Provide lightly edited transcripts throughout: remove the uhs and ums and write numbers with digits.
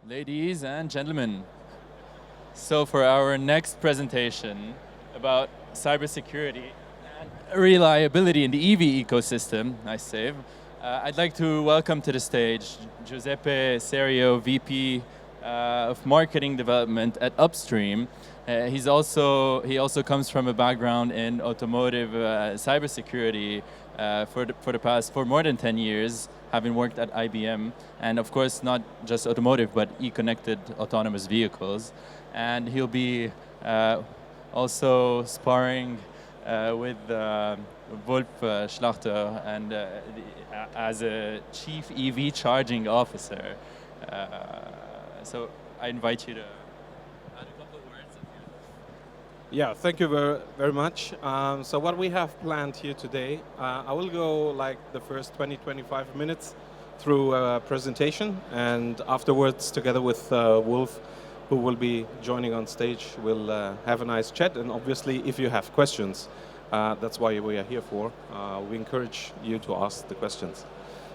Ladies and gentlemen, so for our next presentation about cybersecurity and reliability in the EV ecosystem, nice save, I'd like to welcome to the stage Giuseppe Serio, VP of Marketing Development at Upstream. He also comes from a background in automotive cybersecurity for more than 10 years, having worked at IBM, and of course not just automotive, but e-connected autonomous vehicles. And he'll be also sparring with Wolf Schlachter and as a chief EV charging officer. So I invite you to add a couple of words. Yeah, thank you very much. So what we have planned here today, I will go like the first 20-25 minutes through a presentation, and afterwards, together with Wolf, who will be joining on stage, we'll have a nice chat. And obviously, if you have questions, that's why we are here for. We encourage you to ask the questions.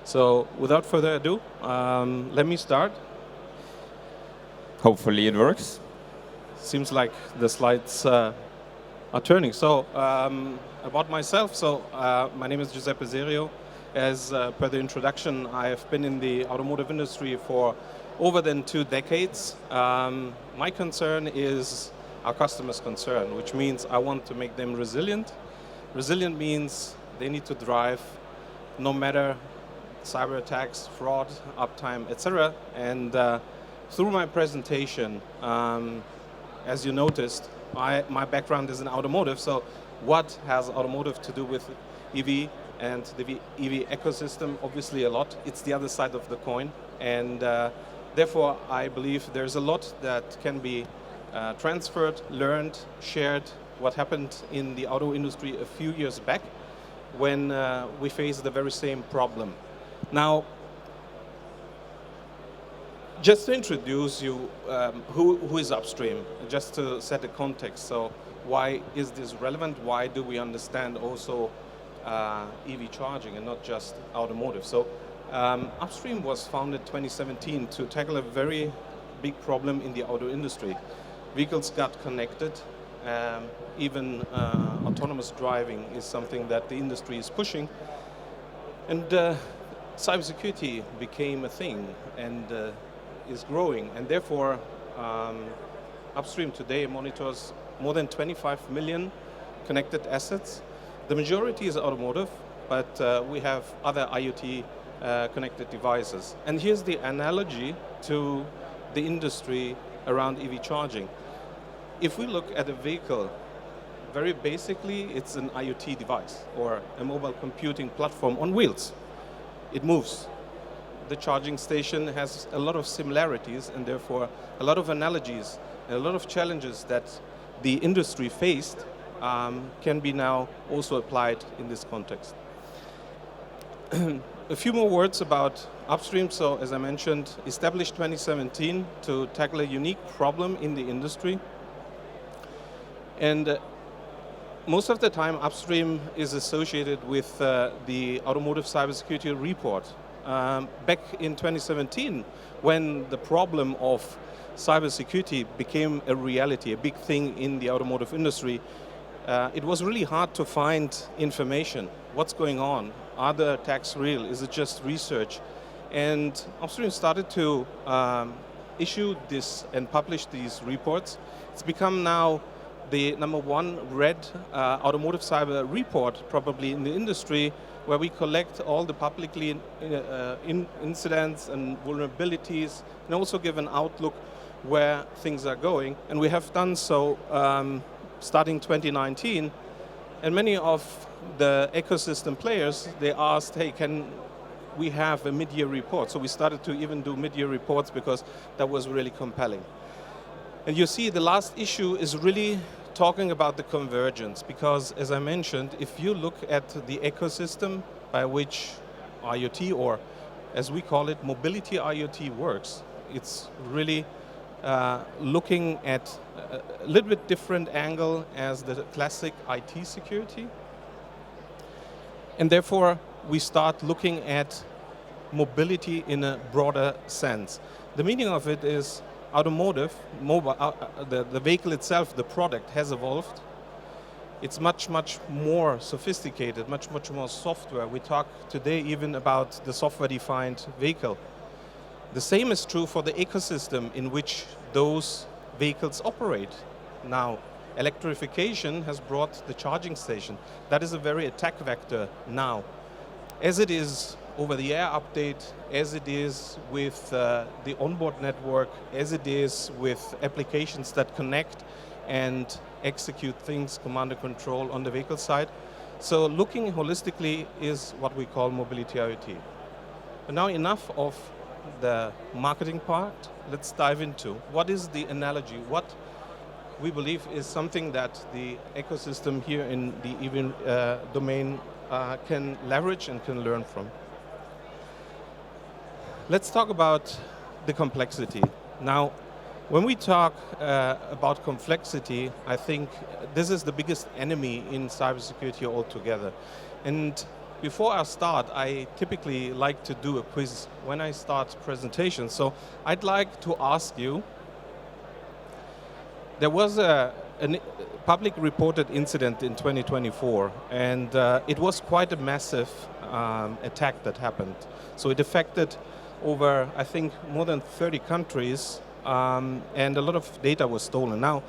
So without further ado, let me start. Hopefully it works. Seems like the slides are turning. So about myself, so my name is Giuseppe Serio. As per the introduction, I have been in the automotive industry for over than 2 decades. My concern is our customers' concern, which means I want to make them resilient. Resilient means they need to drive no matter cyber attacks, fraud, uptime, etc. And through my presentation, as you noticed, my background is in automotive, so what has automotive to do with EV and the EV ecosystem? Obviously a lot. It's the other side of the coin, and therefore I believe there's a lot that can be transferred, learned, shared, what happened in the auto industry a few years back when we faced the very same problem. Now, just to introduce you, who is Upstream, just to set the context. So why is this relevant? Why do we understand also EV charging and not just automotive? So Upstream was founded 2017 to tackle a very big problem in the auto industry. Vehicles got connected. Even autonomous driving is something that the industry is pushing. And cybersecurity became a thing and is growing, and therefore Upstream today monitors more than 25 million connected assets. The majority is automotive, but we have other IoT connected devices. And here's the analogy to the industry around EV charging. If we look at a vehicle, very basically it's an IoT device or a mobile computing platform on wheels. It moves. The charging station has a lot of similarities and therefore a lot of analogies and a lot of challenges that the industry faced can be now also applied in this context. A few more words about Upstream. So as I mentioned, established 2017 to tackle a unique problem in the industry. And most of the time Upstream is associated with the Automotive Cybersecurity Report. Back in 2017, when the problem of cybersecurity became a reality, a big thing in the automotive industry, it was really hard to find information. What's going on? Are the attacks real? Is it just research? And Upstream started to issue this and publish these reports. It's become now the #1 read automotive cyber report probably in the industry, where we collect all the publicly incidents and vulnerabilities and also give an outlook where things are going. And we have done so starting 2019. And many of the ecosystem players, they asked, hey, can we have a mid-year report? So we started to even do mid-year reports because that was really compelling. And you see the last issue is really talking about the convergence, because as I mentioned, if you look at the ecosystem by which IoT, or as we call it, mobility IoT works, it's really looking at a little bit different angle as the classic IT security. And therefore, we start looking at mobility in a broader sense. The meaning of it is automotive, mobile, the vehicle itself, the product has evolved. It's much, much more sophisticated, much, much more software. We talk today even about the software-defined vehicle. The same is true for the ecosystem in which those vehicles operate. Now, electrification has brought the charging station. That is a very attack vector now. As it is over-the-air update, as it is with the onboard network, as it is with applications that connect and execute things, command and control on the vehicle side. So looking holistically is what we call mobility IoT. But now enough of the marketing part, let's dive into what is the analogy, what we believe is something that the ecosystem here in the EV domain can leverage and can learn from. Let's talk about the complexity. Now, when we talk about complexity, I think this is the biggest enemy in cybersecurity altogether. And before I start, I typically like to do a quiz when I start presentations. So I'd like to ask you, there was a public reported incident in 2024, and it was quite a massive attack that happened. So it affected over, I think, more than 30 countries, and a lot of data was stolen. Now,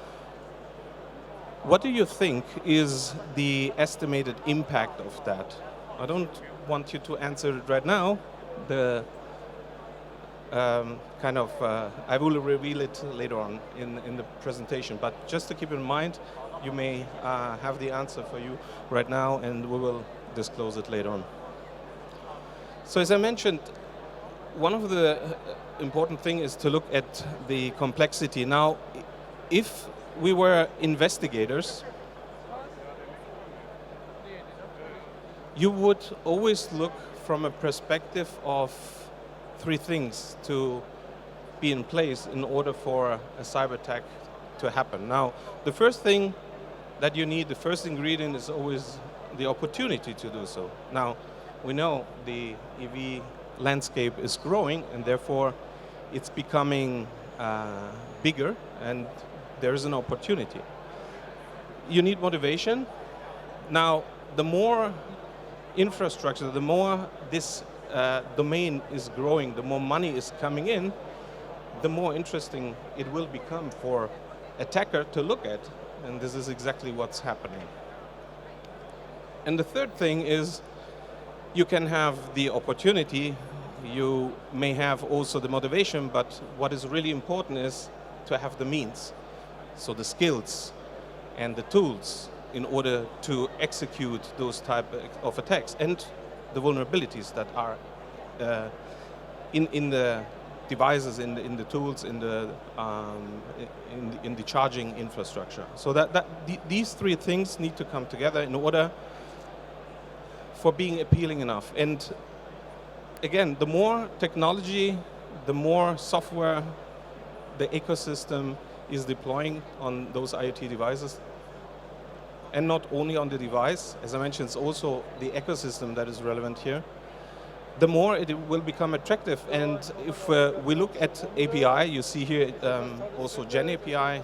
what do you think is the estimated impact of that? I don't want you to answer it right now. The I will reveal it later on in the presentation, but just to keep in mind, you may have the answer for you right now, and we will disclose it later on. So as I mentioned, one of the important things is to look at the complexity. Now, if we were investigators, you would always look from a perspective of three things to be in place in order for a cyber attack to happen. Now, the first thing that you need, the first ingredient is always the opportunity to do so. Now, we know the EV landscape is growing, and therefore it's becoming bigger, and there is an opportunity. You need motivation. Now, the more infrastructure, the more this domain is growing, the more money is coming in, the more interesting it will become for attacker to look at, and this is exactly what's happening. And the third thing is, you can have the opportunity, you may have also the motivation, but what is really important is to have the means, so the skills and the tools in order to execute those type of attacks and the vulnerabilities that are in the devices, in the tools, in the charging infrastructure. So these three things need to come together in order for being appealing enough. And again, the more technology, the more software the ecosystem is deploying on those IoT devices, and not only on the device, as I mentioned, it's also the ecosystem that is relevant here, the more it will become attractive. And if we look at API, you see here also Gen API,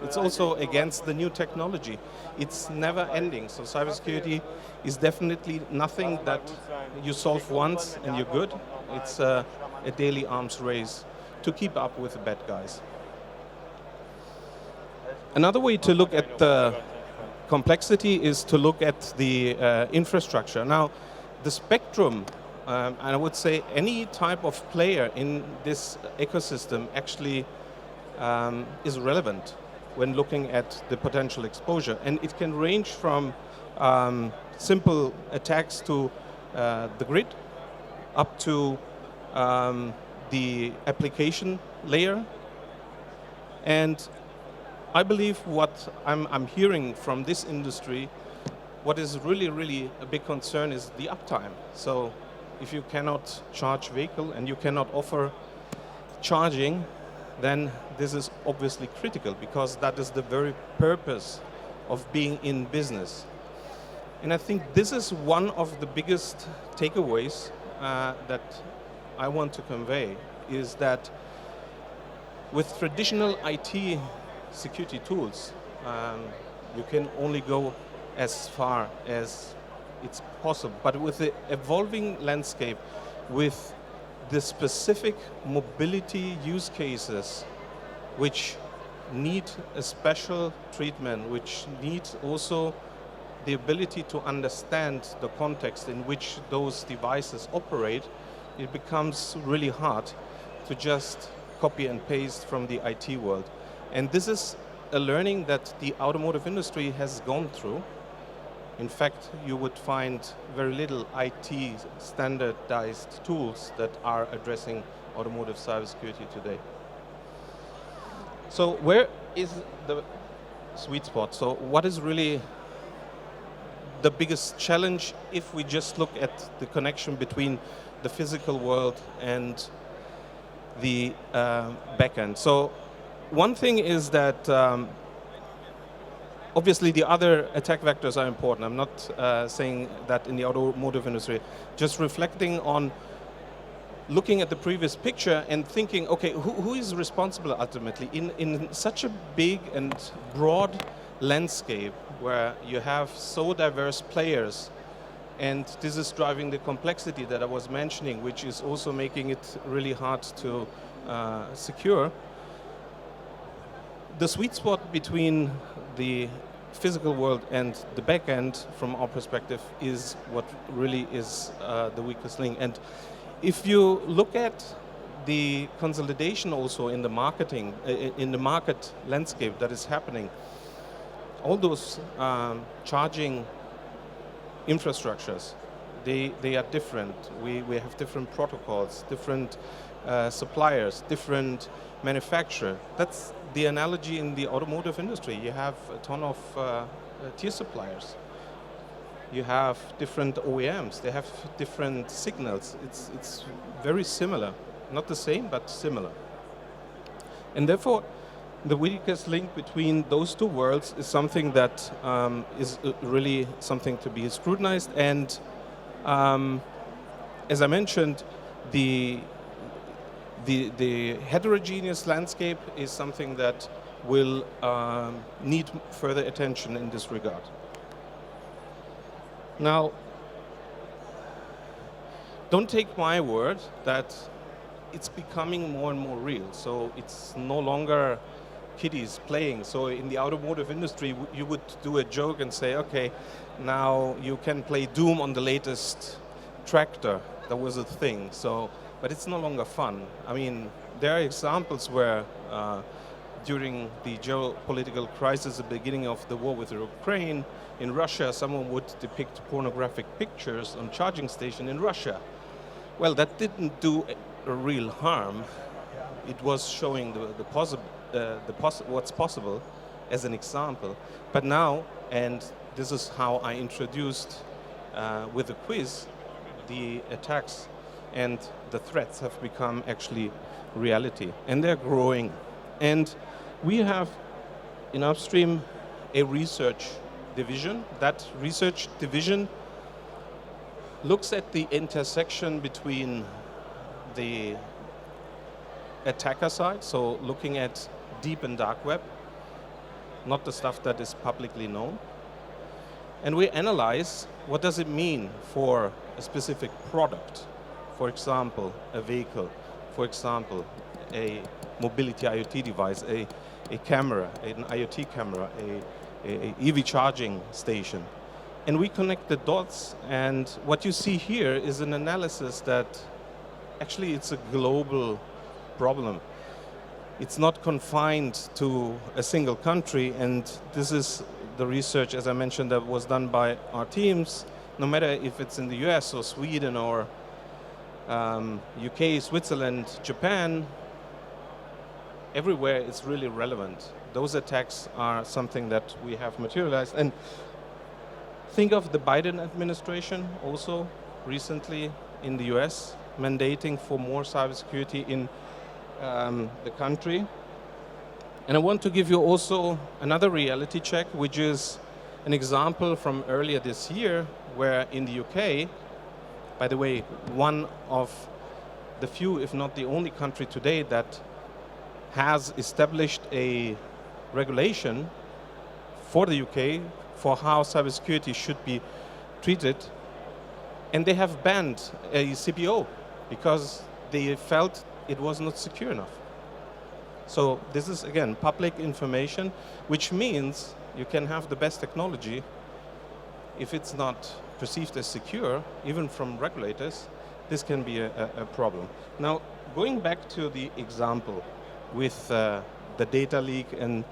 it's also against the new technology. It's never ending. So cybersecurity is definitely nothing that you solve once and you're good. It's a daily arms race to keep up with the bad guys. Another way to look at the complexity is to look at the infrastructure. Now, the spectrum, and I would say any type of player in this ecosystem actually is relevant when looking at the potential exposure. And it can range from simple attacks to the grid, up to the application layer. And I believe what I'm hearing from this industry, what is really, really a big concern is the uptime. So if you cannot charge vehicle and you cannot offer charging, then this is obviously critical, because that is the very purpose of being in business. And I think this is one of the biggest takeaways that I want to convey, is that with traditional IT security tools, you can only go as far as it's possible. But with the evolving landscape, with the specific mobility use cases, which need a special treatment, which need also the ability to understand the context in which those devices operate, it becomes really hard to just copy and paste from the IT world. And this is a learning that the automotive industry has gone through. In fact, you would find very little IT standardized tools that are addressing automotive cybersecurity today. So where is the sweet spot? So what is really the biggest challenge if we just look at the connection between the physical world and the backend? So one thing is that obviously the other attack vectors are important. I'm not saying that in the automotive industry. Just reflecting on looking at the previous picture and thinking, okay, who is responsible ultimately in such a big and broad landscape where you have so diverse players, and this is driving the complexity that I was mentioning, which is also making it really hard to secure. The sweet spot between the physical world and the back end, from our perspective, is what really is the weakest link. And if you look at the consolidation also in the marketing, in the market landscape that is happening, all those charging infrastructures, they are different. We have different protocols, different suppliers, different manufacturer. That's the analogy in the automotive industry. You have a ton of tier suppliers. You have different OEMs. They have different signals. It's very similar. Not the same, but similar. And therefore, the weakest link between those two worlds is something that is really something to be scrutinized. And as I mentioned, the heterogeneous landscape is something that will need further attention in this regard. Now, don't take my word that it's becoming more and more real. So it's no longer kiddies playing. So in the automotive industry, you would do a joke and say, okay, now you can play Doom on the latest tractor. That was a thing. So, but it's no longer fun. I mean, there are examples where during the geopolitical crisis, at the beginning of the war with Ukraine, in Russia, someone would depict pornographic pictures on charging station in Russia. Well, that didn't do a real harm. It was showing what's possible as an example. But now, and this is how I introduced with the quiz, the attacks and the threats have become actually reality, and they're growing. And we have in Upstream a research division. That research division looks at the intersection between the attacker side, so looking at deep and dark web, not the stuff that is publicly known. And we analyze what does it mean for a specific product, for example, a vehicle, for example, a mobility IoT device, a camera, an IoT camera, a EV charging station. And we connect the dots, and what you see here is an analysis that actually it's a global problem. It's not confined to a single country, and this is the research, as I mentioned, that was done by our teams, no matter if it's in the US or Sweden or UK, Switzerland, Japan, everywhere it's really relevant. Those attacks are something that we have materialized. And think of the Biden administration also recently in the US, mandating for more cybersecurity in the country. And I want to give you also another reality check, which is an example from earlier this year, where in the UK, by the way, one of the few, if not the only country today that has established a regulation for the UK for how cybersecurity should be treated. And they have banned a CPO because they felt it was not secure enough. So this is, again, public information, which means you can have the best technology. If it's not perceived as secure, even from regulators, this can be a problem. Now, going back to the example with the data leak and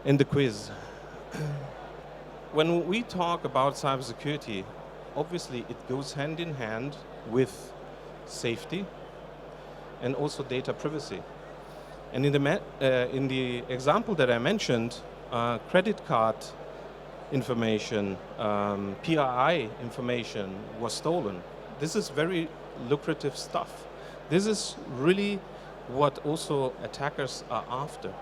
the quiz. When we talk about cybersecurity, obviously it goes hand in hand with safety and also data privacy. And in the example that I mentioned, credit card information, PII information was stolen. This is very lucrative stuff. This is really what also attackers are after.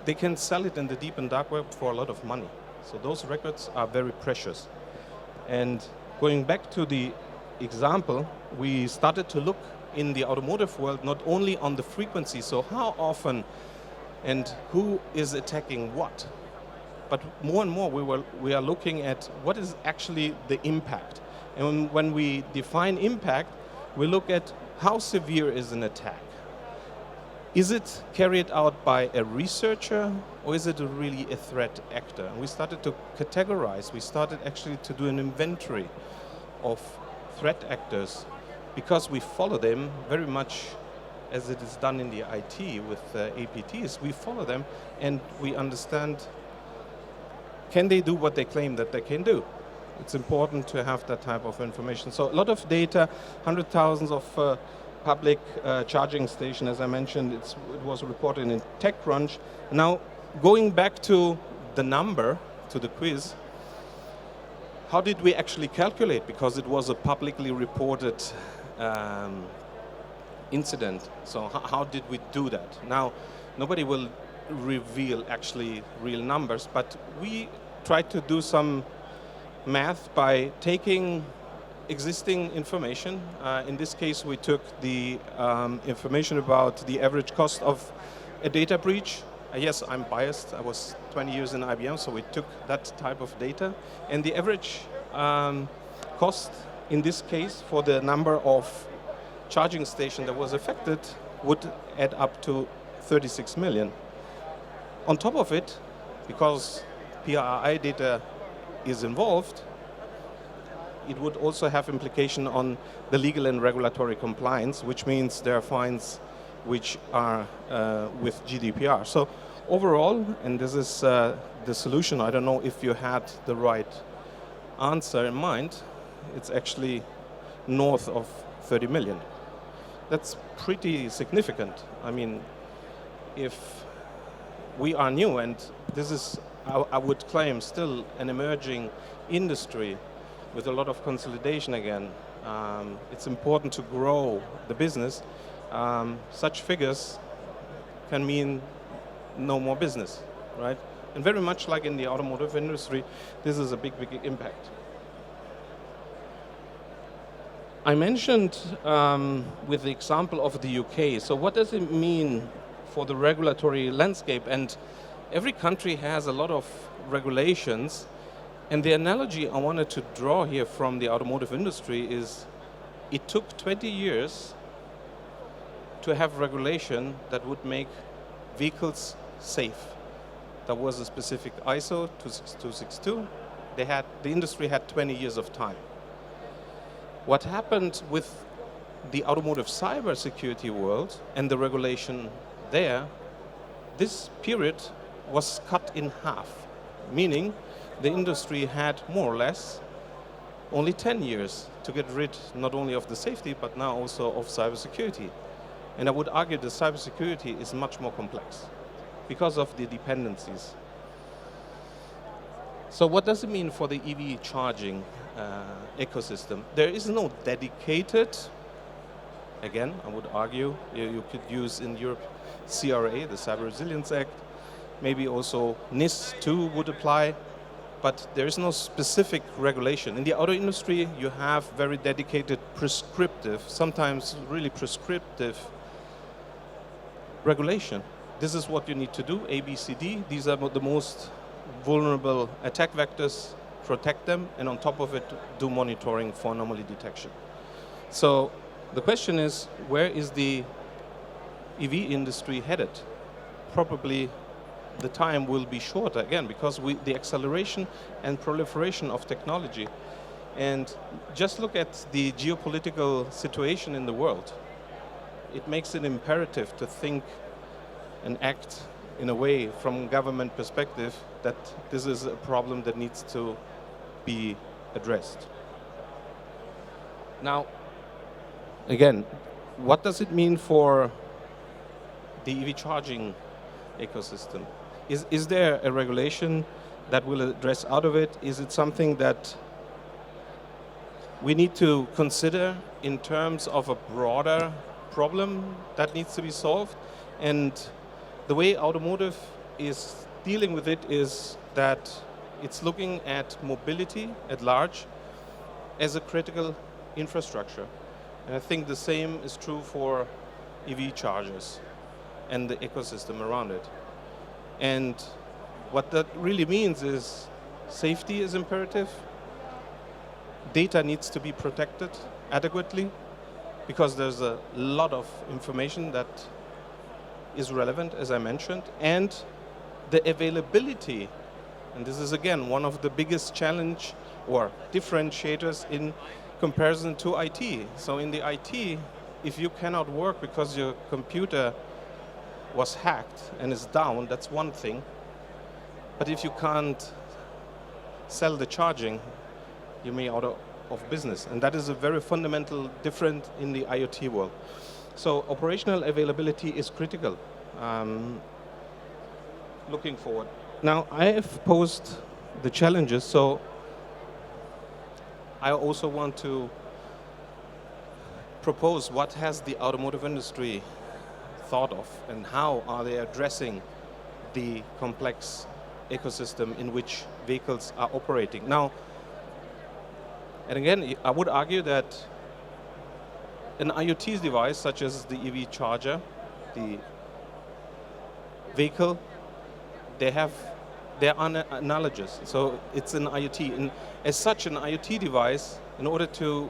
They can sell it in the deep and dark web for a lot of money. So those records are very precious. And going back to the example, we started to look in the automotive world not only on the frequency, so how often and who is attacking what, but more and more we are looking at what is actually the impact. And when we define impact, we look at how severe is an attack. Is it carried out by a researcher, or is it really a threat actor? And we started to categorize. We started actually to do an inventory of threat actors, because we follow them very much as it is done in the IT with APTs. We follow them and we understand, can they do what they claim that they can do? It's important to have that type of information. So a lot of data, 100,000 of public charging station, as I mentioned, it was reported in TechCrunch. Now, going back to the number, to the quiz, how did we actually calculate? Because it was a publicly reported incident. So how did we do that? Now, nobody will reveal actually real numbers, but we tried to do some math by taking existing information. In this case, we took the information about the average cost of a data breach. Yes, I'm biased. I was 20 years in IBM, so we took that type of data. And the average cost in this case for the number of charging stations that was affected would add up to 36 million. On top of it, because PII data is involved, it would also have implication on the legal and regulatory compliance, which means there are fines which are with GDPR. So overall, and this is the solution, I don't know if you had the right answer in mind, it's actually north of 30 million. That's pretty significant. I mean, if we are new, and this is, I would claim, still an emerging industry with a lot of consolidation again, it's important to grow the business. Such figures can mean no more business, right? And very much like in the automotive industry, this is a big, big impact. I mentioned with the example of the UK, so what does it mean for the regulatory landscape? And every country has a lot of regulations. And the analogy I wanted to draw here from the automotive industry is it took 20 years to have regulation that would make vehicles safe. There was a specific ISO 26262. The industry had 20 years of time. What happened with the automotive cybersecurity world and the regulation there, this period was cut in half, meaning the industry had more or less only 10 years to get rid not only of the safety, but now also of cybersecurity. And I would argue that cybersecurity is much more complex because of the dependencies. So what does it mean for the EV charging ecosystem? There is no dedicated, again, I would argue, you could use in Europe CRA, the Cyber Resilience Act, maybe also NIS2 would apply. but there is no specific regulation. In the auto industry, you have very dedicated prescriptive, sometimes really prescriptive regulation. This is what you need to do, A, B, C, D. These are the most vulnerable attack vectors, protect them, and on top of it, do monitoring for anomaly detection. So the question is, where is the EV industry headed? Probably the time will be shorter again because the acceleration and proliferation of technology. And just look at the geopolitical situation in the world. It makes it imperative to think and act in a way from government perspective that this is a problem that needs to be addressed. Now, again, what does it mean for the EV charging ecosystem? Is there a regulation that will address out of it? Is it something that we need to consider in terms of a broader problem that needs to be solved? And the way automotive is dealing with it is that it's looking at mobility at large as a critical infrastructure. And I think the same is true for EV chargers and the ecosystem around it. And what that really means is safety is imperative. Data needs to be protected adequately because there's a lot of information that is relevant, as I mentioned, and the availability. And this is again one of the biggest challenge or differentiators in comparison to IT. So in the IT, if you cannot work because your computer was hacked and is down, that's one thing. But if you can't sell the charging, you may out of business. And that is a very fundamental difference in the IoT world. So operational availability is critical. Looking forward. Now, I have posed the challenges, so I also want to propose what has the automotive industry thought of and how are they addressing the complex ecosystem in which vehicles are operating. Now, and again, I would argue that an IoT device such as the EV charger, the vehicle, they're analogous. So it's an IoT. And as such, an IoT device, in order to,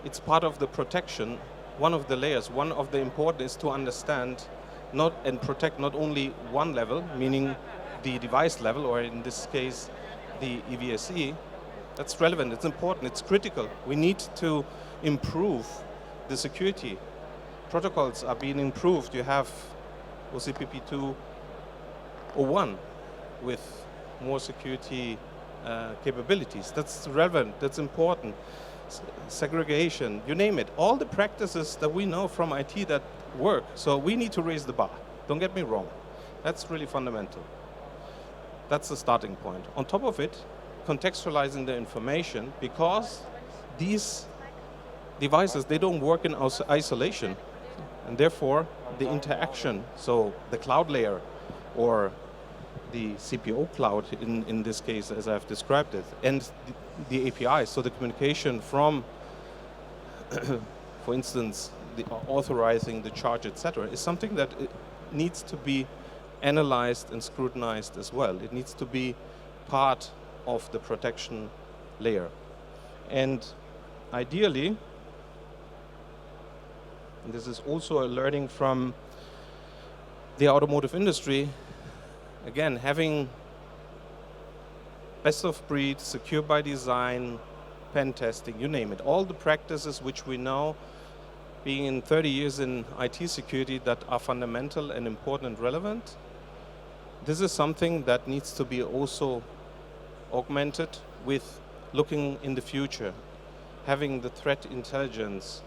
it's part of the protection. One of the layers, one of the important is to understand and protect not only one level, meaning the device level, or in this case, the EVSE. That's relevant, it's important, it's critical. We need to improve the security. Protocols are being improved. You have OCPP 2.01 with more security capabilities. That's relevant, that's important. Segregation, you name it. All the practices that we know from IT that work. So we need to raise the bar. Don't get me wrong. That's really fundamental. That's the starting point. On top of it, contextualizing the information, because these devices, they don't work in isolation. And therefore, the interaction, so the cloud layer or the CPO cloud in this case, as I've described it, and the APIs, so the communication from, for instance, the authorizing the charge, etc., is something that needs to be analyzed and scrutinized as well. It needs to be part of the protection layer. And ideally, and this is also a learning from the automotive industry, again, having best of breed, secure by design, pen testing, you name it. All the practices which we know, being in 30 years in IT security, that are fundamental and important and relevant. This is something that needs to be also augmented with looking in the future, having the threat intelligence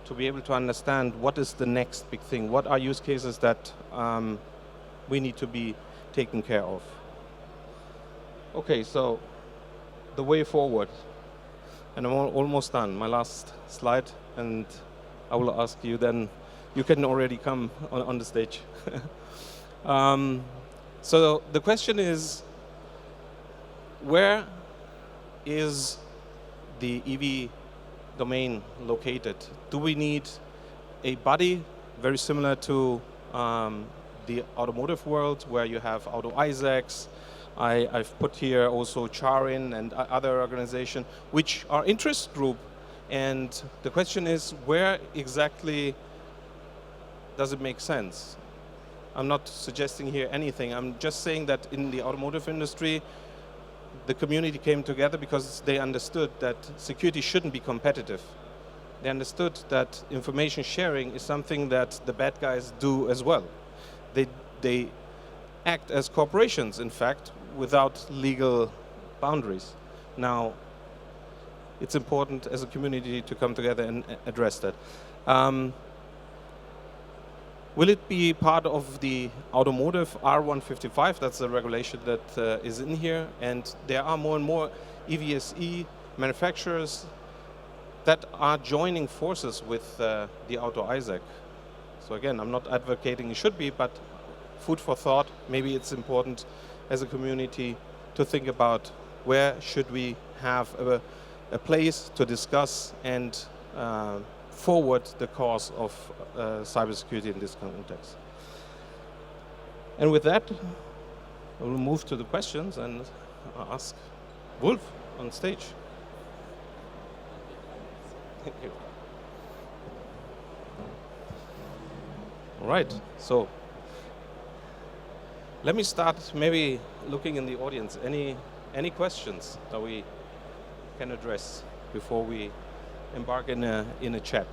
to be able to understand what is the next big thing, what are use cases that we need to be taken care of. Okay, so the way forward, and I'm almost done, my last slide, and I will ask you then, you can already come on the stage. So the question is, where is the EV domain located? Do we need a body very similar to the automotive world, where you have Auto ISACs? I've put here also Charin and other organizations which are interest group, and the question is, where exactly does it make sense? I'm not suggesting here anything. I'm just saying that in the automotive industry, the community came together because they understood that security shouldn't be competitive. They understood that information sharing is something that the bad guys do as well. They act as corporations, in fact, without legal boundaries. Now, it's important as a community to come together and address that. Will it be part of the automotive R155? That's the regulation that is in here. And there are more and more EVSE manufacturers that are joining forces with the Auto ISAC. So again, I'm not advocating it should be, but food for thought. Maybe it's important as a community to think about where should we have a place to discuss and forward the cause of cybersecurity in this context. And with that, I will move to the questions and ask Wolf on stage. Thank you. All right, so let me start maybe looking in the audience. Any questions that we can address before we embark in a chat?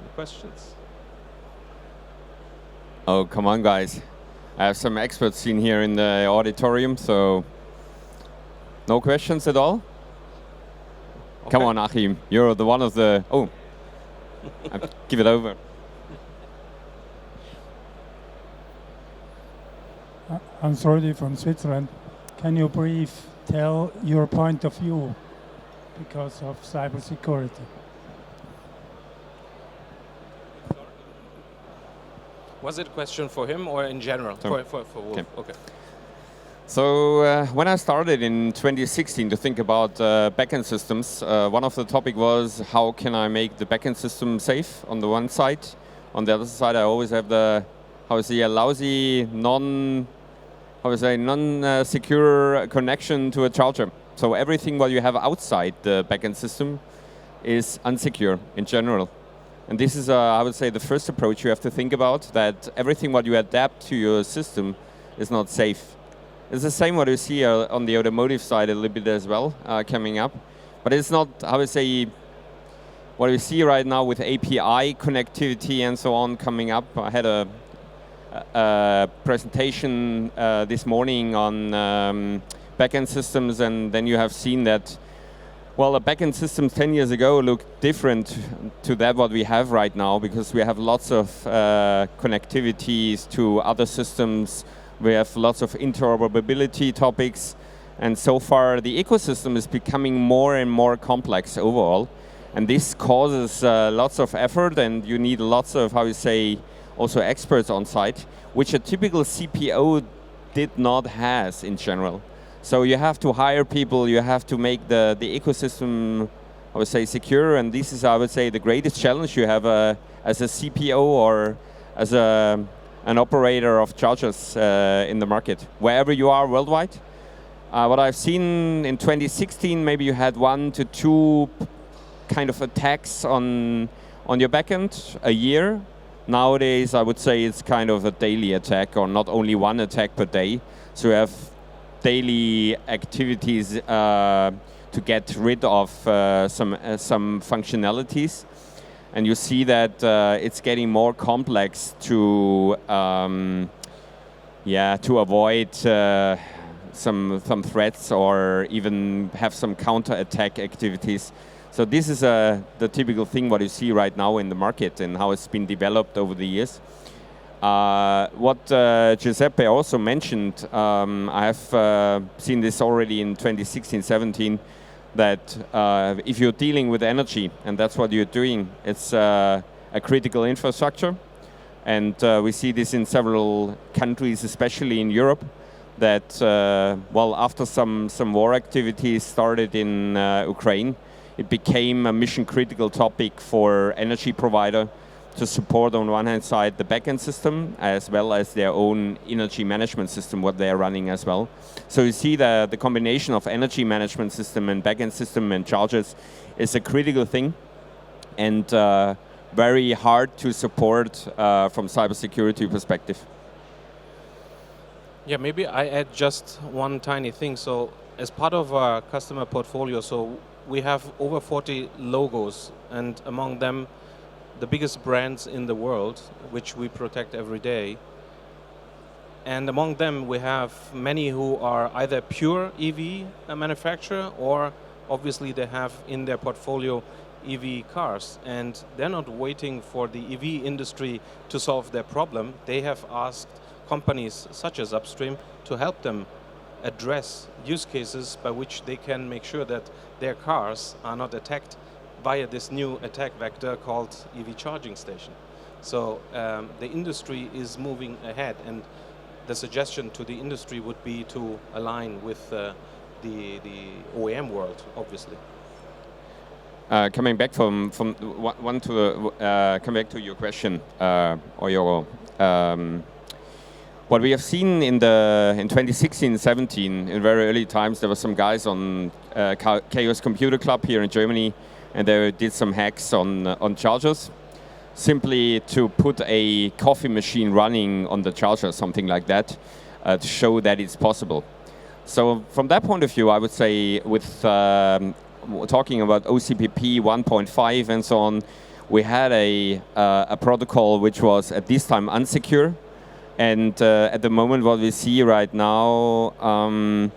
Any questions? Oh, come on, guys. I have some experts in here in the auditorium, so no questions at all? Okay. Come on, Achim. You're the one of the... Oh, give it over. I'm Sordi from Switzerland. Can you brief tell your point of view because of cybersecurity? Was it a question for him or in general? For Wolf. Okay. So when I started in 2016 to think about backend systems, one of the topic was how can I make the backend system safe on the one side. On the other side, I always have the a lousy non-secure connection to a charger. So everything what you have outside the backend system is unsecure in general. And this is, I would say, the first approach you have to think about, that everything what you adapt to your system is not safe. It's the same what you see on the automotive side a little bit as well, coming up. But it's not, I would say, what we see right now with API connectivity and so on coming up. I had a presentation this morning on backend systems, and then you have seen that, well, a backend system 10 years ago looked different to that what we have right now, because we have lots of connectivities to other systems. We have lots of interoperability topics, and so far the ecosystem is becoming more and more complex overall, and this causes lots of effort, and you need lots of, also experts on site, which a typical CPO did not have in general. So you have to hire people, you have to make the ecosystem, secure, and this is, the greatest challenge you have as a CPO or as an operator of chargers in the market, wherever you are worldwide. What I've seen in 2016, maybe you had 1 to 2 kind of attacks on your backend a year. Nowadays, I would say it's kind of a daily attack, or not only one attack per day. So you have daily activities to get rid of some functionalities. And you see that it's getting more complex to avoid some threats or even have some counter-attack activities. So this is the typical thing what you see right now in the market and how it's been developed over the years. What Giuseppe also mentioned, I have seen this already in 2016-17, that if you're dealing with energy, and that's what you're doing, it's a critical infrastructure. And we see this in several countries, especially in Europe, that, well, after some war activities started in Ukraine, it became a mission-critical topic for energy provider to support, on one hand side, the backend system, as well as their own energy management system, what they are running as well. So you see the combination of energy management system and backend system and chargers is a critical thing, and very hard to support from cybersecurity perspective. Yeah, maybe I add just one tiny thing. So as part of our customer portfolio, so we have over 40 logos, and among them, the biggest brands in the world, which we protect every day. And among them, we have many who are either pure EV manufacturer, or obviously they have in their portfolio EV cars. And they're not waiting for the EV industry to solve their problem. They have asked companies such as Upstream to help them address use cases by which they can make sure that their cars are not attacked via this new attack vector called EV charging station. So the industry is moving ahead, and the suggestion to the industry would be to align with the OEM world, obviously. Coming back from one to the, come back to your question or your what we have seen in 2016-17, in very early times, there were some guys on Chaos Computer Club here in Germany, and they did some hacks on chargers, simply to put a coffee machine running on the charger, something like that, to show that it's possible. So from that point of view, I would say with talking about OCPP 1.5 and so on, we had a protocol which was at this time unsecure. And at the moment, what we see right now, on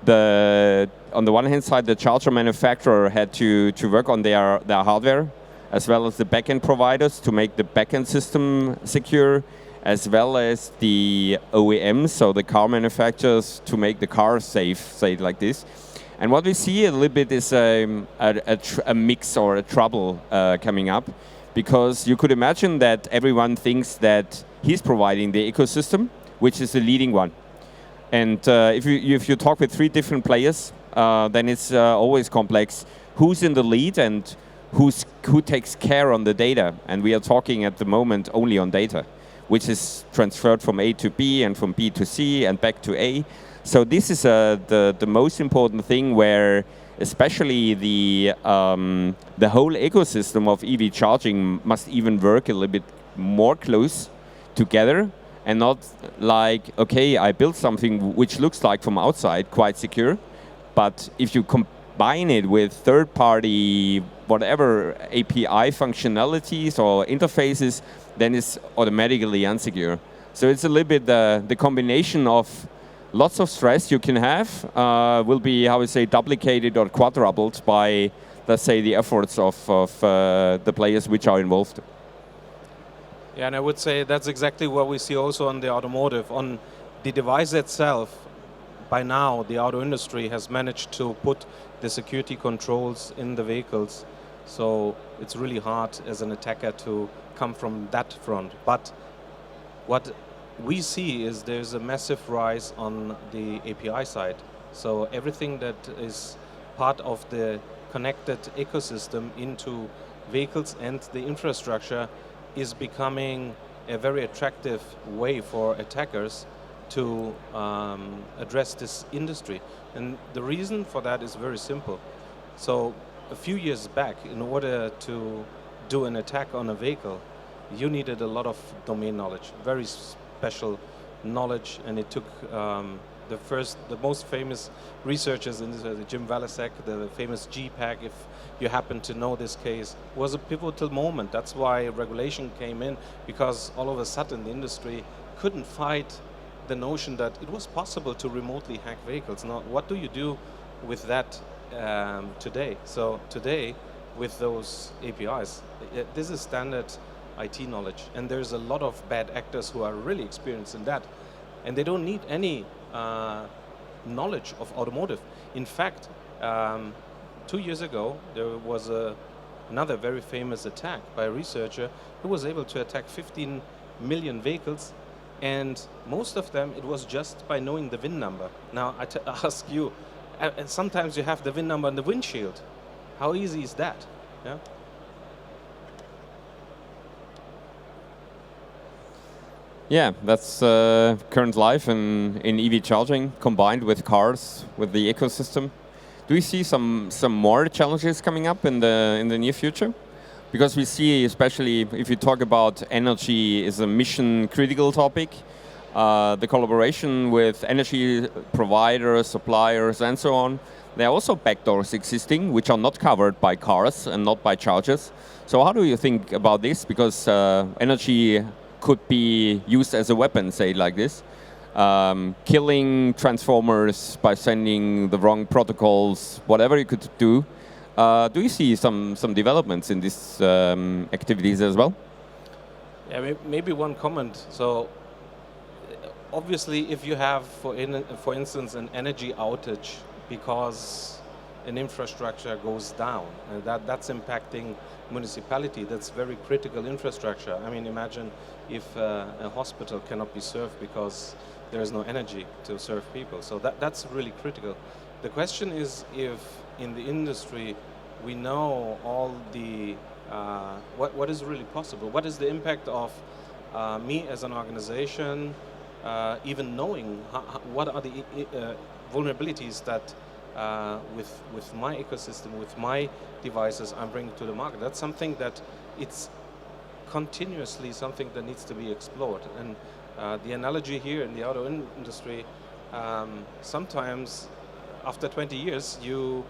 the one hand side, the charger manufacturer had to work on their hardware, as well as the backend providers to make the backend system secure, as well as the OEMs, so the car manufacturers, to make the car safe, say it like this. And what we see a little bit is a mix or a trouble coming up, because you could imagine that everyone thinks that he's providing the ecosystem, which is the leading one. And if you talk with 3 different players, then it's always complex. Who's in the lead and who takes care on the data? And we are talking at the moment only on data, which is transferred from A to B and from B to C and back to A. So this is the most important thing, where especially the whole ecosystem of EV charging must even work a little bit more close together, and not like, okay, I built something which looks like from outside quite secure, but if you combine it with third-party whatever API functionalities or interfaces, then it's automatically unsecure. So it's a little bit the combination of lots of stress you can have will be, how we say, duplicated or quadrupled by, let's say, the efforts of the players which are involved. Yeah, and I would say that's exactly what we see also on the automotive. On the device itself, by now the auto industry has managed to put the security controls in the vehicles. So it's really hard as an attacker to come from that front. But what we see is there's a massive rise on the API side. So everything that is part of the connected ecosystem into vehicles and the infrastructure is becoming a very attractive way for attackers to address this industry. And the reason for that is very simple. So a few years back, in order to do an attack on a vehicle, you needed a lot of domain knowledge, very special knowledge, and it took the most famous researchers in this, Jim Valasek, the famous GPAC, if you happen to know this case, was a pivotal moment. That's why regulation came in, because all of a sudden the industry couldn't fight the notion that it was possible to remotely hack vehicles. Now, what do you do with that today? So today, with those APIs, this is standard IT knowledge, and there's a lot of bad actors who are really experienced in that, and they don't need any knowledge of automotive. In fact, 2 years ago, there was another very famous attack by a researcher who was able to attack 15 million vehicles, And most of them, it was just by knowing the VIN number. Now, I ask you, and sometimes you have the VIN number on the windshield. How easy is that? Yeah? Yeah, that's current life in EV charging combined with cars, with the ecosystem. Do you see some more challenges coming up in the near future? Because we see, especially if you talk about energy is a mission critical topic, the collaboration with energy providers, suppliers, and so on, there are also backdoors existing which are not covered by cars and not by chargers. So how do you think about this? Because energy could be used as a weapon, say like this, killing transformers by sending the wrong protocols, whatever you could do. Do you see some developments in these activities as well? Yeah, maybe one comment. So obviously, if you have, for instance, an energy outage because an infrastructure goes down, and that's impacting municipality, that's very critical infrastructure. I mean, imagine if a hospital cannot be served because there is no energy to serve people. So that's really critical. The question is if in the industry we know all the, what is really possible? What is the impact of me as an organization, even knowing what are the vulnerabilities that with my ecosystem, with my devices I'm bringing to the market. That's something that it's continuously something that needs to be explored. And the analogy here in the auto industry, sometimes after 20 years you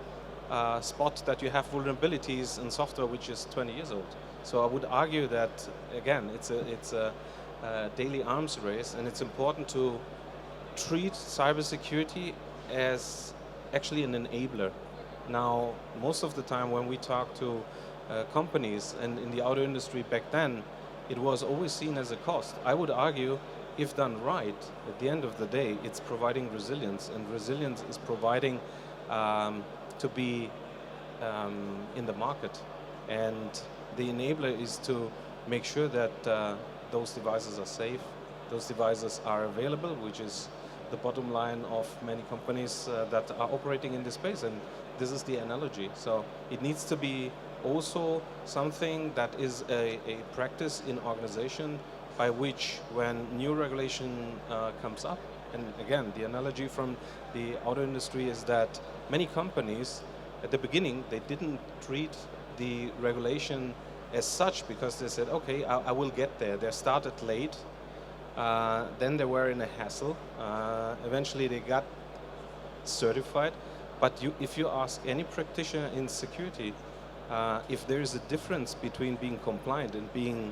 spot that you have vulnerabilities in software which is 20 years old. So I would argue that, again, it's a daily arms race, and it's important to treat cybersecurity as actually an enabler. Now, most of the time when we talk to companies, and in the auto industry back then, it was always seen as a cost. I would argue, if done right, at the end of the day, it's providing resilience, and resilience is providing to be in the market. And the enabler is to make sure that those devices are safe, those devices are available, which is the bottom line of many companies that are operating in this space, and this is the analogy. So it needs to be also something that is a practice in organization by which, when new regulation comes up, and again, the analogy from the auto industry is that many companies, at the beginning, they didn't treat the regulation as such because they said, okay, I will get there. They started late, then they were in a hassle. Eventually they got certified. But if you ask any practitioner in security, if there is a difference between being compliant and being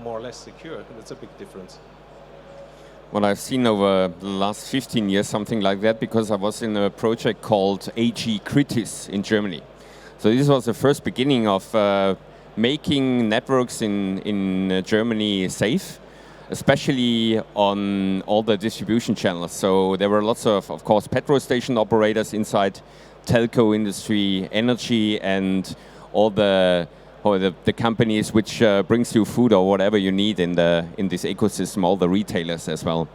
more or less secure, that's a big difference. Well, I've seen over the last 15 years something like that, because I was in a project called AG Kritis in Germany. So this was the first beginning of making networks in Germany safe, especially on all the distribution channels. So there were lots of course, petrol station operators inside, telco industry, energy, and all the companies which brings you food or whatever you need in this ecosystem, all the retailers as well.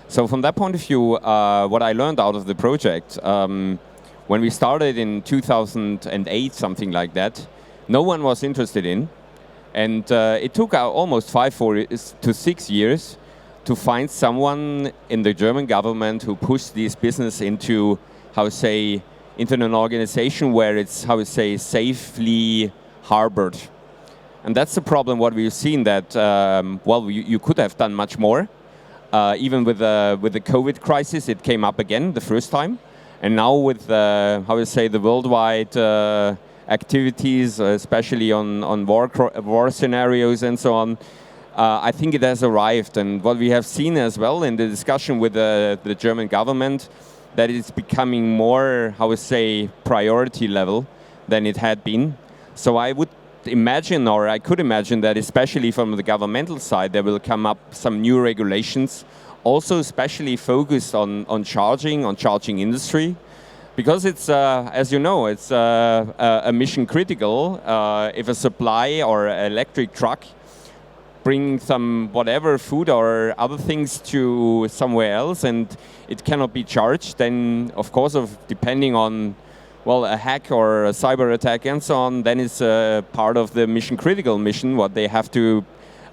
So from that point of view, what I learned out of the project, when we started in 2008, something like that, no one was interested in. And it took almost 5 to 6 years to find someone in the German government who pushed this business into, into an organization where it's, safely harbored. And that's the problem, what we've seen, that, you could have done much more. Even with the COVID crisis, it came up again the first time. And now with, the worldwide activities, especially on war scenarios and so on, I think it has arrived. And what we have seen as well in the discussion with the German government, that it's becoming more, priority level than it had been. So I would imagine, or I could imagine, that especially from the governmental side, there will come up some new regulations, also especially focused on charging industry. Because it's, as you know, it's a mission critical. If a supply or electric truck bring some whatever food or other things to somewhere else and it cannot be charged, then of course, depending on a hack or a cyber attack and so on, then it's part of the mission critical mission what they have to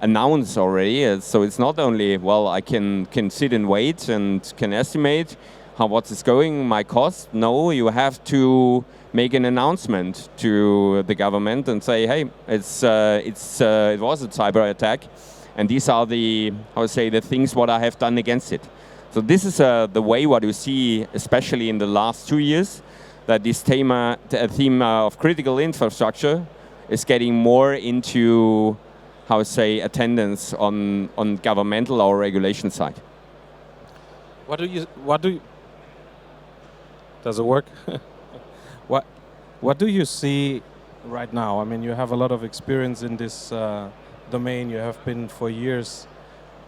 announce already. So it's not only I can sit and wait and can estimate what is going my cost. No, you have to make an announcement to the government and say, hey, it was a cyber attack, and these are the things what I have done against it. So this is the way what you see, especially in the last 2 years, that this theme of critical infrastructure is getting more into attendance on governmental or regulation side. What do you does it work? What do you see right now? I mean, you have a lot of experience in this domain. You have been for years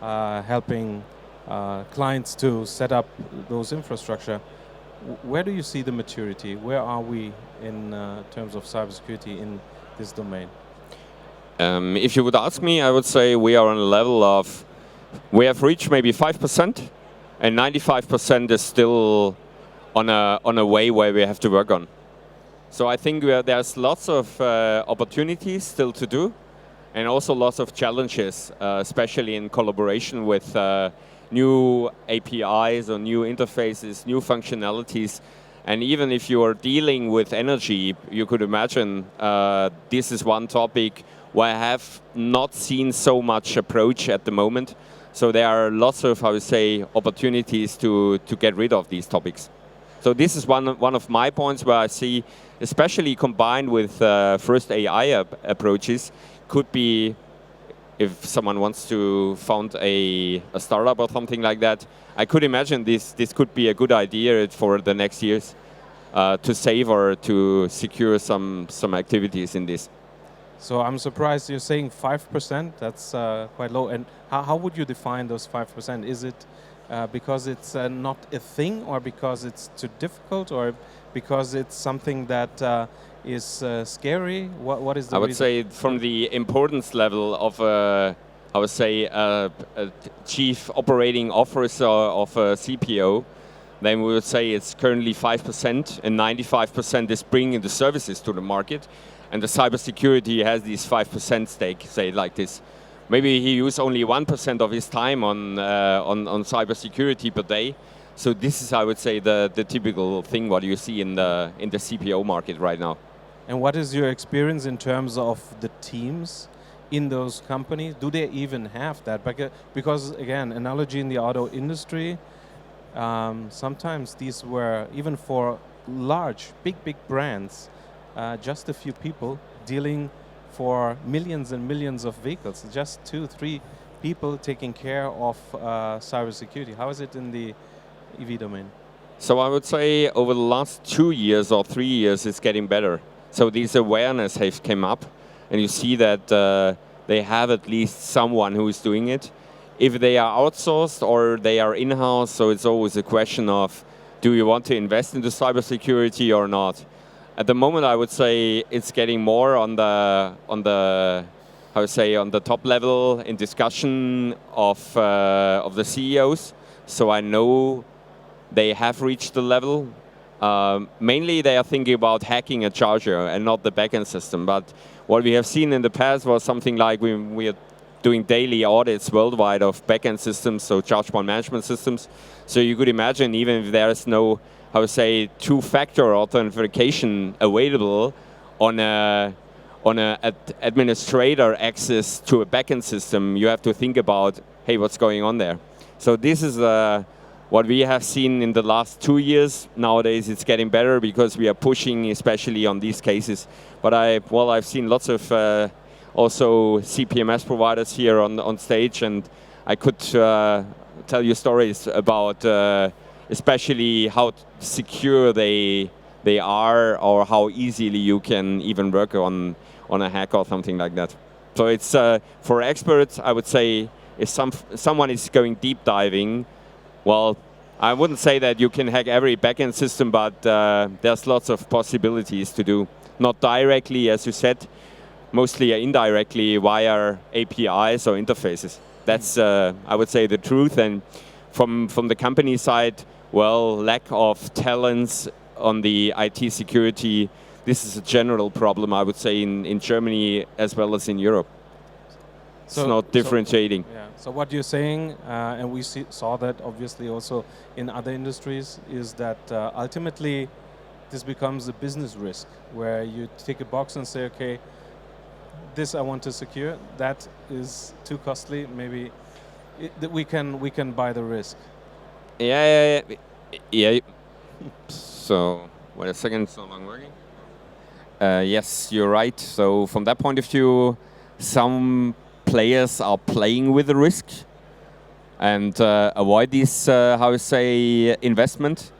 helping clients to set up those infrastructure. Where do you see the maturity? Where are we in terms of cybersecurity in this domain? If you would ask me, I would say we are on a level of, we have reached maybe 5%, and 95% is still on a way where we have to work on. So I think there's lots of opportunities still to do, and also lots of challenges, especially in collaboration with new APIs or new interfaces, new functionalities. And even if you are dealing with energy, you could imagine this is one topic where I have not seen so much approach at the moment. So there are lots of, opportunities to get rid of these topics. So this is one of my points where I see, especially combined with first AI approaches, could be, if someone wants to found a startup or something like that, I could imagine this could be a good idea for the next years to save or to secure some activities in this. So I'm surprised you're saying 5%. That's quite low. And how would you define those 5%? Is it because it's not a thing, or because it's too difficult, or because it's something that is scary? What is the reason? I would say from the importance level of a chief operating officer of a CPO, then we would say it's currently 5%, and 95% is bringing the services to the market. And the cybersecurity has this 5% stake, say it like this. Maybe he uses only 1% of his time on cybersecurity per day. So this is, I would say, the typical thing what you see in the CPO market right now. And what is your experience in terms of the teams in those companies? Do they even have that? Because again, analogy in the auto industry, sometimes these were, even for large, big brands, just a few people dealing for millions and millions of vehicles, just 2-3 people taking care of cybersecurity. How is it in the EV domain? So I would say over the last 2 years or 3 years, it's getting better. So these awareness have come up, and you see that they have at least someone who is doing it. If they are outsourced or they are in-house, so it's always a question of, do you want to invest into cybersecurity or not? At the moment, I would say it's getting more on the top level in discussion of the CEOs. So I know they have reached the level. Mainly, they are thinking about hacking a charger and not the backend system. But what we have seen in the past was something like we are doing daily audits worldwide of backend systems, so charge point management systems. So you could imagine, even if there is no two-factor authentication available on a administrator access to a backend system, you have to think about, hey, what's going on there? So this is what we have seen in the last 2 years. Nowadays, it's getting better because we are pushing, especially on these cases. But I've seen lots of also CPMS providers here on stage, and I could tell you stories about especially how secure they are, or how easily you can even work on a hack or something like that. So it's for experts, I would say, if someone is going deep diving, well, I wouldn't say that you can hack every backend system, but there's lots of possibilities to do. Not directly, as you said, mostly indirectly via APIs or interfaces. That's, I would say, the truth. And from the company side, well, lack of talents on the IT security, this is a general problem, I would say, in Germany as well as in Europe. It's not differentiating. So what you're saying, and we saw that obviously also in other industries, is that ultimately this becomes a business risk, where you tick a box and say, okay, this I want to secure, that is too costly, maybe we can buy the risk. Yeah. So, wait a second, it's no longer working. Yes, you're right. So from that point of view, some players are playing with the risk and avoid this, how to say, investment.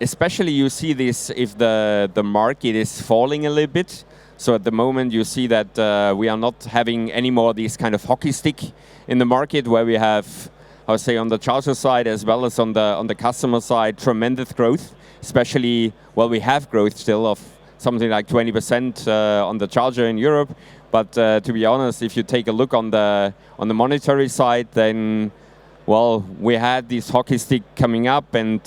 Especially you see this if the market is falling a little bit. So at the moment you see that we are not having any more this kind of hockey stick in the market where we have, how to say, on the charger side as well as on the customer side, tremendous growth. Especially, well, we have growth still of something like 20% on the charger in Europe. But to be honest, if you take a look on the monetary side, then, well, we had this hockey stick coming up, and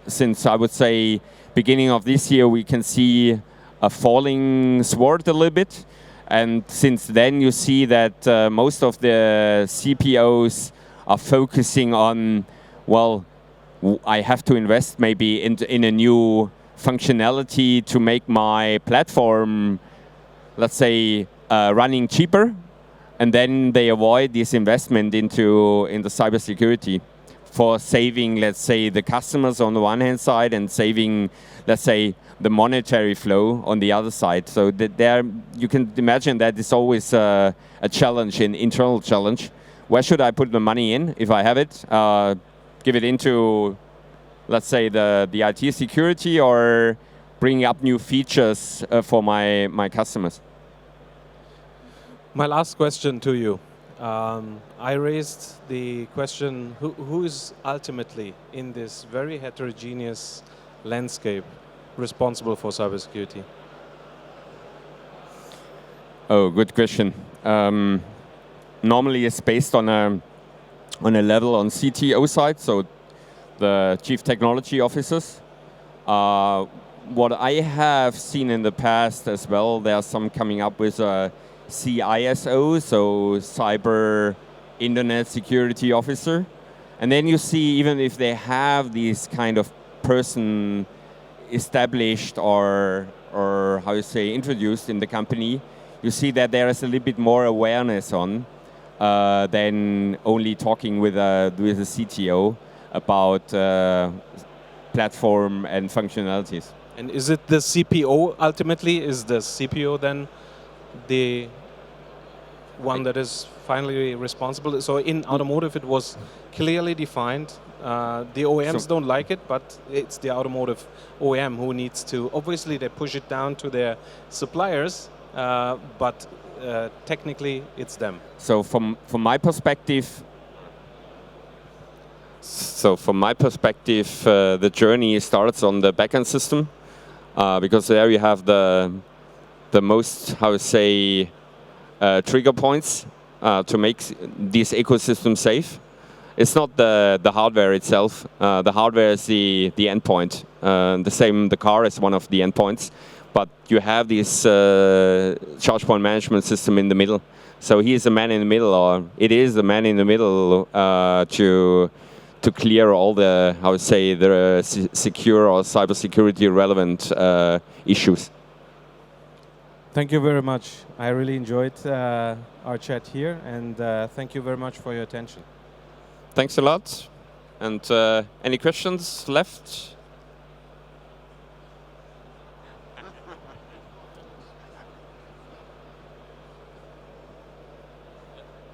since I would say beginning of this year, we can see a falling sword a little bit. And since then, you see that most of the CPOs are focusing on, well, I have to invest maybe in a new functionality to make my platform, let's say, running cheaper, and then they avoid this investment into cybersecurity for saving, let's say, the customers on the one hand side and saving, let's say, the monetary flow on the other side. So there, you can imagine that it's always a challenge, an internal challenge. Where should I put the money in if I have it? Give it into, let's say, the IT security, or bring up new features for my customers? My last question to you. I raised the question, who is ultimately in this very heterogeneous landscape responsible for cybersecurity? Oh, good question. Normally it's based on a level on CTO side, so the Chief Technology Officers. What I have seen in the past as well, there are some coming up with a CISO, so Cyber Internet Security Officer. And then you see, even if they have this kind of person established or how you say, introduced in the company, you see that there is a little bit more awareness on than only talking with a CTO about platform and functionalities. And is it the CPO ultimately? Is the CPO then the one that is finally responsible? So in automotive it was clearly defined. The OEMs don't like it, but it's the automotive OEM who needs to, obviously they push it down to their suppliers, but technically it's them. So from my perspective, the journey starts on the backend system, because there you have the most, how to say, trigger points to make this ecosystem safe. It's not the hardware itself. The hardware is the endpoint. The car is one of the endpoints, but you have this charge point management system in the middle. So he is the man in the middle, or it is the man in the middle to clear all the, how to say, the secure or cybersecurity relevant issues. Thank you very much. I really enjoyed our chat here, and thank you very much for your attention. Thanks a lot. And any questions left?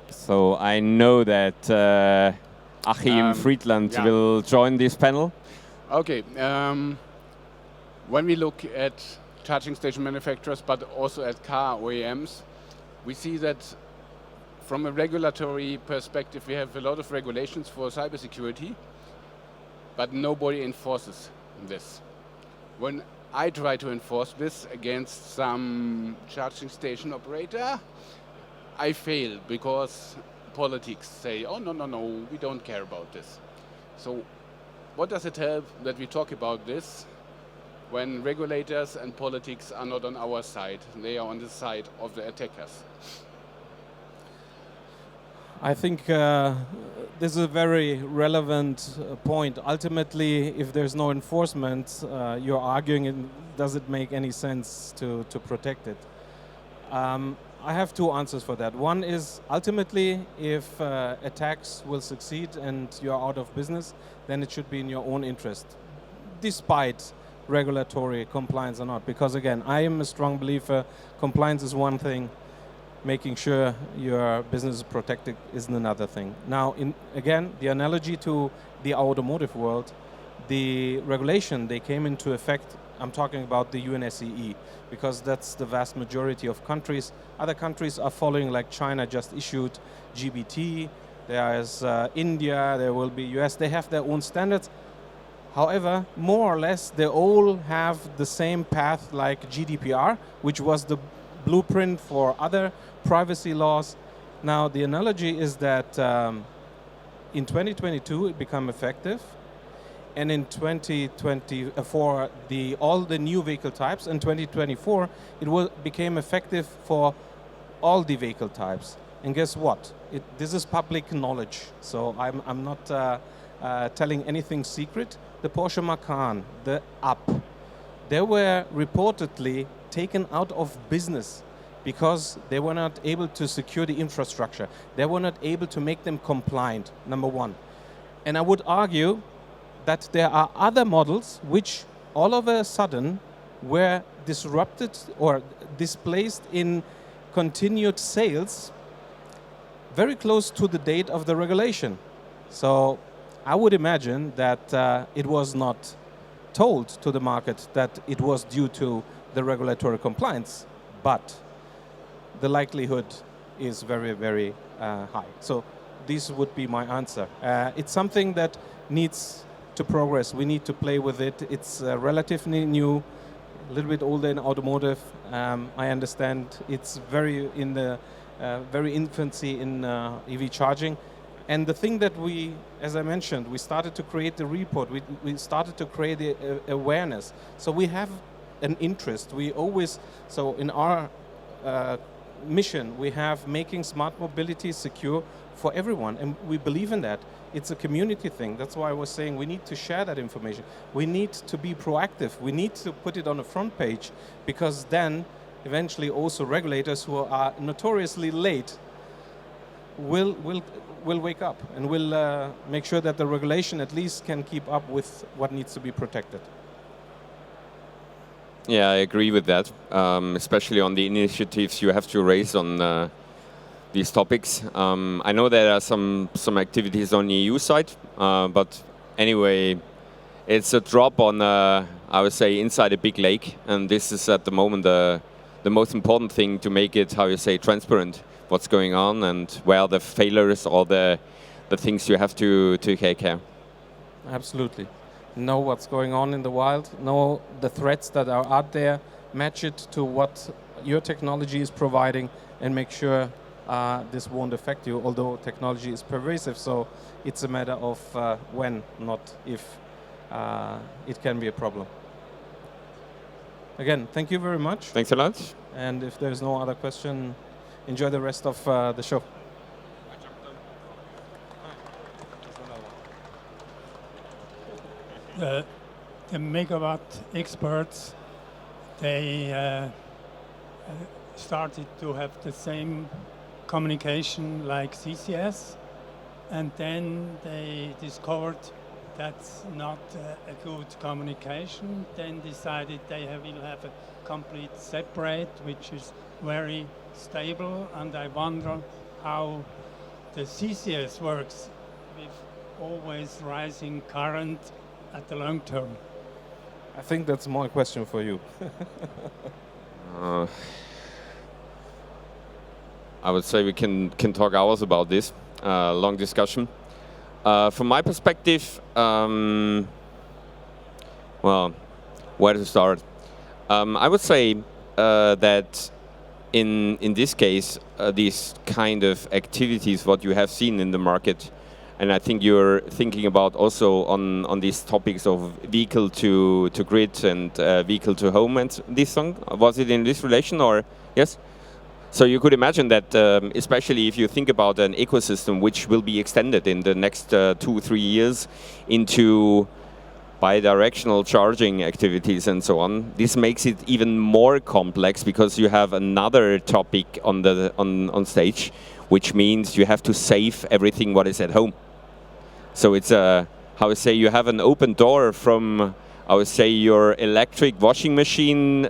So I know that Achim Friedland will join this panel. Okay. When we look at charging station manufacturers, but also at car OEMs, we see that from a regulatory perspective, we have a lot of regulations for cybersecurity, but nobody enforces this. When I try to enforce this against some charging station operator. I fail because politics say, oh, no, no, no, we don't care about this. So what does it help that we talk about this when regulators and politics are not on our side? They are on the side of the attackers. I think this is a very relevant point. Ultimately, if there's no enforcement, you're arguing, does it make any sense to protect it? I have two answers for that. One is, ultimately, if attacks will succeed and you're out of business, then it should be in your own interest, despite regulatory compliance or not. Because again, I am a strong believer, compliance is one thing, making sure your business is protected is another thing. Now, again, the analogy to the automotive world, the regulation, they came into effect, I'm talking about the UNSCE, because that's the vast majority of countries. Other countries are following, like China just issued GBT, there is India, there will be US, they have their own standards. However, more or less, they all have the same path like GDPR, which was the blueprint for other privacy laws. Now, the analogy is that in 2022, it became effective. And in 2020, for all the new vehicle types, in 2024, it became effective for all the vehicle types. And guess what? This is public knowledge. So I'm not telling anything secret. The Porsche Macan, the Up, they were reportedly taken out of business because they were not able to secure the infrastructure. They were not able to make them compliant, number one. And I would argue that there are other models which all of a sudden were disrupted or displaced in continued sales very close to the date of the regulation. So I would imagine that it was not told to the market that it was due to the regulatory compliance, but the likelihood is very, very high. So this would be my answer. It's something that needs to progress. We need to play with it. It's relatively new, a little bit older in automotive. I understand it's very in the very infancy in EV charging. And the thing that we, as I mentioned, we started to create the report. We started to create the awareness. So we have an interest. We always, so in our mission, we have making smart mobility secure for everyone, and we believe in that. It's a community thing. That's why I was saying we need to share that information. We need to be proactive. We need to put it on the front page, because then eventually also regulators who are notoriously late will wake up and will make sure that the regulation at least can keep up with what needs to be protected. Yeah, I agree with that, especially on the initiatives you have to raise on these topics. I know there are some activities on the EU side, but anyway, it's a drop on, I would say, inside a big lake, and this is at the moment the most important thing to make it, how you say, transparent, what's going on and where are the failures or the things you have to take care. Absolutely. Know what's going on in the wild, know the threats that are out there, match it to what your technology is providing, and make sure this won't affect you, although technology is pervasive, so it's a matter of when, not if, it can be a problem. Again, thank you very much. Thanks a lot. And if there's no other question, enjoy the rest of the show. The megawatt experts, they started to have the same communication like CCS, and then they discovered that's not a good communication, then decided they will have a complete separate, which is very stable, and I wonder how the CCS works with always rising current at the long term. I think that's more a question for you. I would say we can talk hours about this, long discussion. From my perspective, well, where to start? I would say that in this case, these kind of activities, what you have seen in the market, and I think you're thinking about also on these topics of vehicle to grid and vehicle to home and this song. Was it in this relation or yes? So you could imagine that, especially if you think about an ecosystem which will be extended in the next 2-3 years into bidirectional charging activities and so on. This makes it even more complex because you have another topic on stage, which means you have to save everything what is at home. So it's how I say, you have an open door from, I would say, your electric washing machine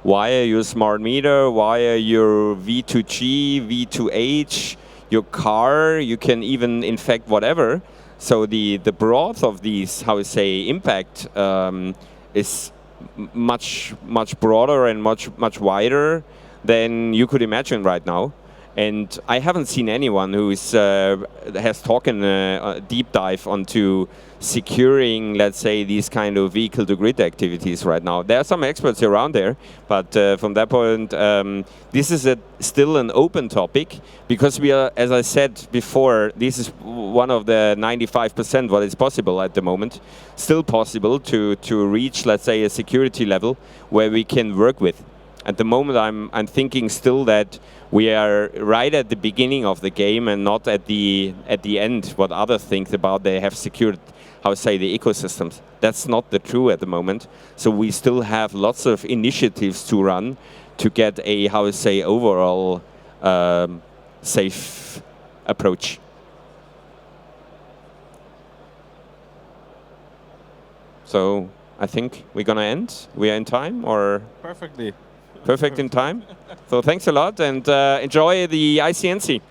via your smart meter, via your V2G, V2H, your car. You can even infect whatever. So the breadth of these, how we say, impact is much broader and much wider than you could imagine right now. And I haven't seen anyone who has taken a deep dive onto securing, let's say, these kind of vehicle-to-grid activities right now. There are some experts around there, but from that point, this is still an open topic because we are, as I said before, this is one of the 95% what is possible at the moment. Still possible to reach, let's say, a security level where we can work with. At the moment, I'm thinking still that we are right at the beginning of the game and not at the end. What others think about they have secured, how to say, the ecosystems. That's not the true at the moment. So we still have lots of initiatives to run to get a, how to say, overall safe approach. So I think we're gonna end. We are in time, or Perfectly. perfect in time. So thanks a lot and enjoy the ICNC.